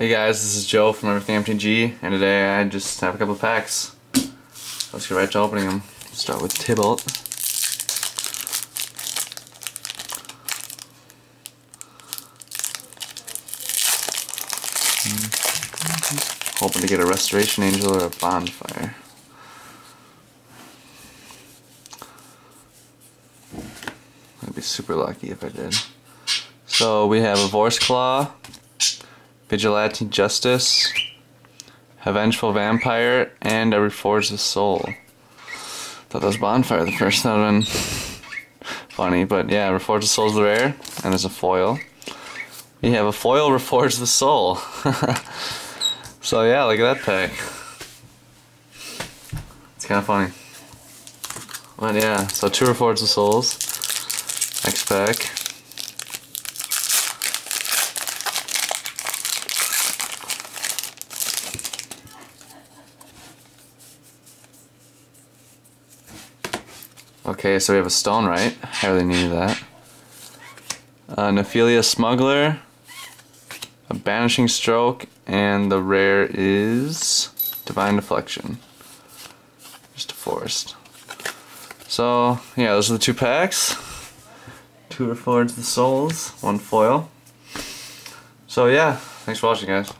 Hey guys, this is Joe from opening-Avacyn, and today I just have a couple of packs. Let's get right to opening them. Start with Tybalt. Hoping to get a Restoration Angel or a Bonfire. I'd be super lucky if I did. So we have a Vorse Claw, Vigilante Justice, a Vengeful Vampire, and a Reforge the Soul. Thought that was Bonfire the first, that would have been funny, but yeah, Reforge the Soul's the rare, and there's a foil. We have a foil Reforge the Soul. So yeah, look at that pack. It's kind of funny. But yeah, so 2 Reforge the Souls. Next pack. Okay, so we have a Stone Right. I really needed that. Nephilia Smuggler, a Banishing Stroke, and the rare is Divine Deflection. Just a Forest. So, yeah, those are the 2 packs. 2 Reforge the Souls, 1 foil. So yeah, thanks for watching guys.